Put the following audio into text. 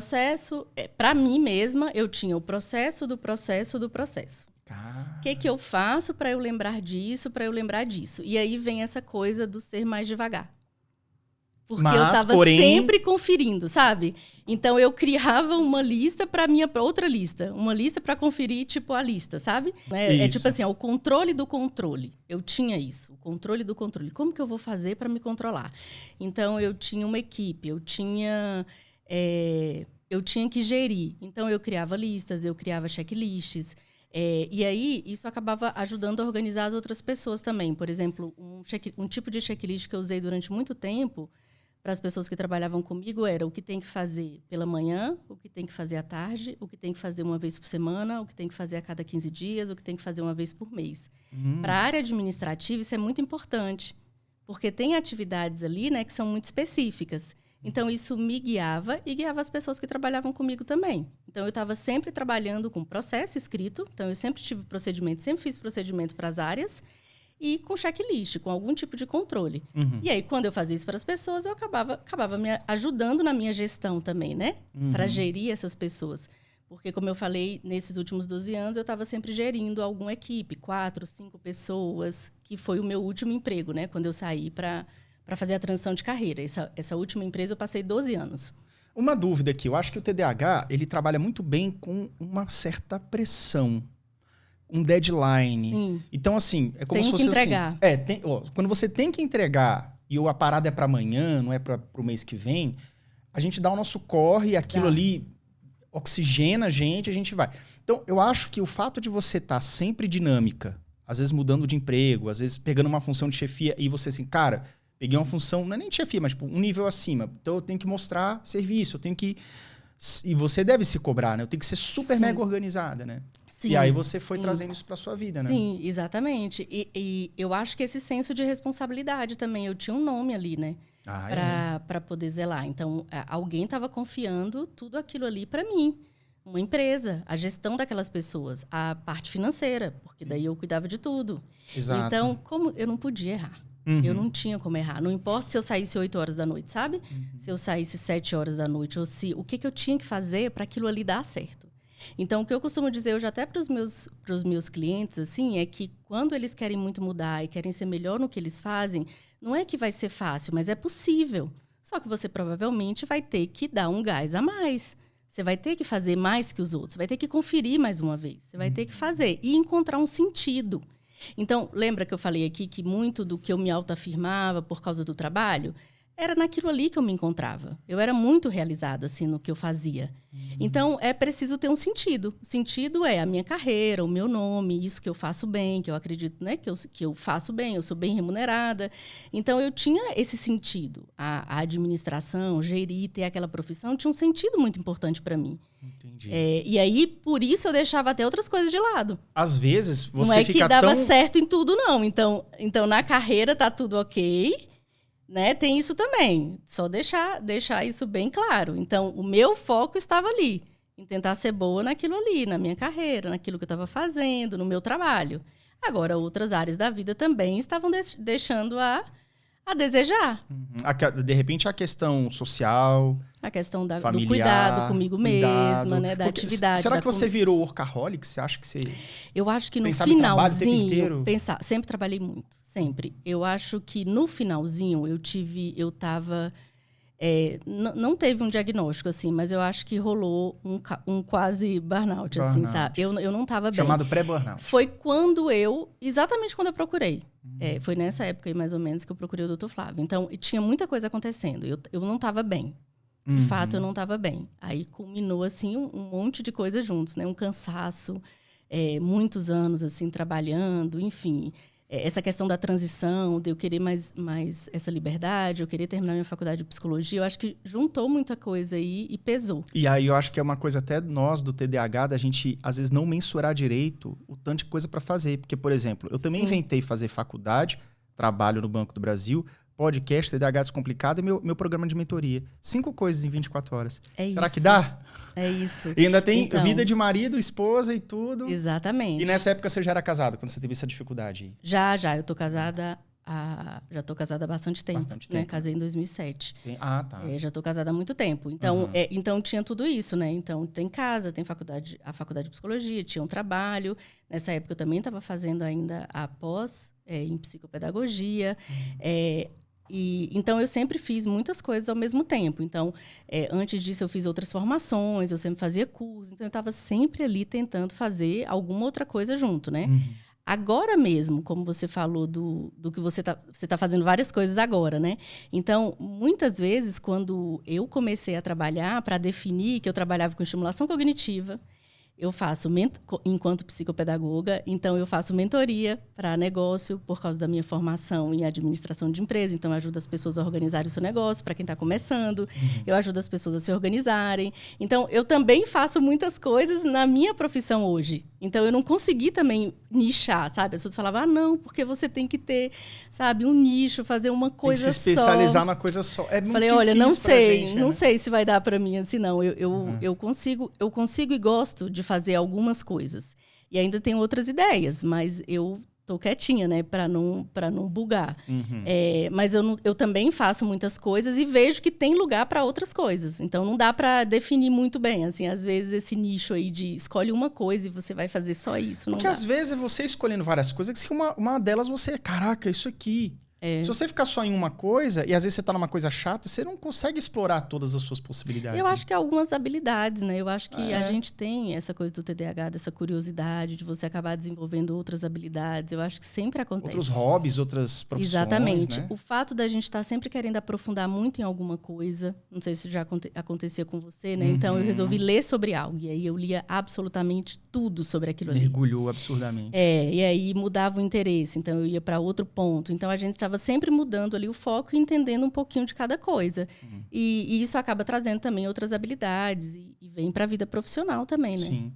Processo, para mim mesma, eu tinha o processo do processo do processo. O que eu faço para eu lembrar disso, para eu lembrar disso? E aí vem essa coisa do ser mais devagar. Porque eu estava sempre conferindo, sabe? Então, eu criava uma lista para minha outra lista. Uma lista para conferir, tipo, a lista, sabe? É tipo assim, o controle do controle. Eu tinha isso, o controle do controle. Como que eu vou fazer para me controlar? Então, eu tinha uma equipe, eu tinha que gerir. Então, eu criava listas, eu criava checklists. E aí, isso acabava ajudando a organizar as outras pessoas também. Por exemplo, um tipo de checklist que eu usei durante muito tempo para as pessoas que trabalhavam comigo era o que tem que fazer pela manhã, o que tem que fazer à tarde, o que tem que fazer uma vez por semana, o que tem que fazer a cada 15 dias, o que tem que fazer uma vez por mês. Para a área administrativa, isso é muito importante, porque tem atividades ali, né, que são muito específicas. Então, isso me guiava e guiava as pessoas que trabalhavam comigo também. Então, eu estava sempre trabalhando com processo escrito. Então, eu sempre tive procedimento, sempre fiz procedimento para as áreas e com checklist, com algum tipo de controle. E aí, quando eu fazia isso para as pessoas, eu acabava me ajudando na minha gestão também, né? Para gerir essas pessoas. Porque, como eu falei, nesses últimos 12 anos, eu estava sempre gerindo alguma equipe, 4, 5 pessoas, que foi o meu último emprego, né? Quando eu saí para fazer a transição de carreira. Essa última empresa eu passei 12 anos. Uma dúvida aqui, eu acho que o TDAH, ele trabalha muito bem com uma certa pressão, um deadline. Sim. Então, assim, é como se fosse entregar. assim... quando você tem que entregar e a parada é para amanhã, não é para o mês que vem, a gente dá o nosso corre e aquilo ali oxigena a gente vai. Então, eu acho que o fato de você estar sempre dinâmica, às vezes mudando de emprego, às vezes pegando uma função de chefia e você assim, cara... Peguei uma função, não é nem de chefia, mas tipo, um nível acima. Então eu tenho que mostrar serviço, eu tenho que... E você deve se cobrar, né? Eu tenho que ser super mega organizada, né? Sim, e aí você foi trazendo isso pra sua vida, né? Sim, exatamente. E eu acho que esse senso de responsabilidade também, eu tinha um nome ali, né? Para poder zelar. Então, alguém estava confiando tudo aquilo ali para mim. Uma empresa, a gestão daquelas pessoas, a parte financeira, porque daí eu cuidava de tudo. Exato. Então, como eu não podia errar. Eu não tinha como errar. Não importa se eu saísse 8 horas da noite, sabe? Se eu saísse 7 horas da noite. Ou o que eu tinha que fazer para aquilo ali dar certo. Então, o que eu costumo dizer hoje até para os meus clientes, assim, é que quando eles querem muito mudar e querem ser melhor no que eles fazem, não é que vai ser fácil, mas é possível. Só que você provavelmente vai ter que dar um gás a mais. Você vai ter que fazer mais que os outros. Você vai ter que conferir mais uma vez. Você vai ter que fazer e encontrar um sentido. Então, lembra que eu falei aqui que muito do que eu me autoafirmava por causa do trabalho era naquilo ali que eu me encontrava. Eu era muito realizada, assim, no que eu fazia. Então, é preciso ter um sentido. O sentido é a minha carreira, o meu nome, isso que eu faço bem, que eu acredito, né, que eu faço bem, eu sou bem remunerada. Então, eu tinha esse sentido. A administração, gerir, ter aquela profissão, tinha um sentido muito importante para mim. Entendi. E aí, por isso, eu deixava até outras coisas de lado. Às vezes, você não é fica que dava certo em tudo, não. Então, na carreira tá tudo ok, né? Tem isso também. Só deixar isso bem claro. Então, o meu foco estava ali, em tentar ser boa naquilo ali, na minha carreira, naquilo que eu estava fazendo, no meu trabalho. Agora, outras áreas da vida também estavam deixando a desejar. De repente, a questão social... A questão do familiar, cuidado comigo mesma, né? Da atividade. Será que você virou workaholic? Você acha que você... Eu acho que no finalzinho... Sempre trabalhei muito, sempre. Eu acho que no finalzinho eu tava... não teve um diagnóstico, assim, mas eu acho que rolou um quase burnout, assim, sabe? Eu não tava bem. Chamado pré-burnout. Foi exatamente quando eu procurei. Foi nessa época aí, mais ou menos, que eu procurei o Dr. Flávio. Então, tinha muita coisa acontecendo. Eu não tava bem. De fato, eu não estava bem. Aí culminou, assim, um monte de coisas juntos, né? Um cansaço, muitos anos, assim, trabalhando, enfim. Essa questão da transição, de eu querer mais essa liberdade, eu querer terminar minha faculdade de psicologia, eu acho que juntou muita coisa aí e pesou. E aí eu acho que é uma coisa até nós, do TDAH, da gente, às vezes, não mensurar direito o tanto de coisa para fazer. Porque, por exemplo, eu também inventei fazer faculdade, trabalho no Banco do Brasil, podcast, TDAH Descomplicado e meu programa de mentoria. 5 coisas em 24 horas. Será que dá? É isso. E ainda tem vida de marido, esposa e tudo. Exatamente. E nessa época você já era casado, quando você teve essa dificuldade? Já. Eu tô casada Já tô casada há bastante tempo. Né? Casei em 2007. Tá. Já tô casada há muito tempo. Então, então tinha tudo isso, né? Então, tem casa, tem a faculdade de psicologia, tinha um trabalho. Nessa época, eu também estava fazendo ainda a pós em psicopedagogia. Então, eu sempre fiz muitas coisas ao mesmo tempo. Então, antes disso, eu fiz outras formações, eu sempre fazia curso. Então, eu estava sempre ali tentando fazer alguma outra coisa junto, né? Agora mesmo, como você falou do que você tá fazendo várias coisas agora, né? Então, muitas vezes, quando eu comecei a trabalhar, para definir que eu trabalhava com estimulação cognitiva, eu faço, enquanto psicopedagoga, então eu faço mentoria para negócio por causa da minha formação em administração de empresa. Então, eu ajudo as pessoas a organizarem o seu negócio, para quem está começando. Eu ajudo as pessoas a se organizarem. Então, eu também faço muitas coisas na minha profissão hoje. Então, eu não consegui também nichar, sabe? As pessoas falavam, não, porque você tem que ter, sabe, um nicho, fazer uma coisa só. Tem que se especializar na coisa só. É muito Falei, olha, não sei, gente, não né? sei se vai dar para mim assim, não. Eu consigo e gosto de fazer algumas coisas. E ainda tenho outras ideias, mas eu tô quietinha, né? Para não bugar. Mas eu também faço muitas coisas e vejo que tem lugar para outras coisas. Então, não dá para definir muito bem. Assim, às vezes, esse nicho aí de escolhe uma coisa e você vai fazer só isso. Porque às vezes é você escolhendo várias coisas, que uma delas você... Caraca, isso aqui... Se você ficar só em uma coisa, e às vezes você tá numa coisa chata, você não consegue explorar todas as suas possibilidades. Eu acho que algumas habilidades, né? Eu acho que a gente tem essa coisa do TDAH, dessa curiosidade, de você acabar desenvolvendo outras habilidades. Eu acho que sempre acontece. Outros hobbies, outras profissões, exatamente. Né? O fato da gente estar sempre querendo aprofundar muito em alguma coisa, não sei se já acontecia com você, né? Então, eu resolvi ler sobre algo. E aí, eu lia absolutamente tudo sobre aquilo ali. Mergulhou absurdamente. E aí, mudava o interesse. Então, eu ia para outro ponto. Então, a gente estava sempre mudando ali o foco e entendendo um pouquinho de cada coisa. E isso acaba trazendo também outras habilidades e vem para a vida profissional também, né? Sim.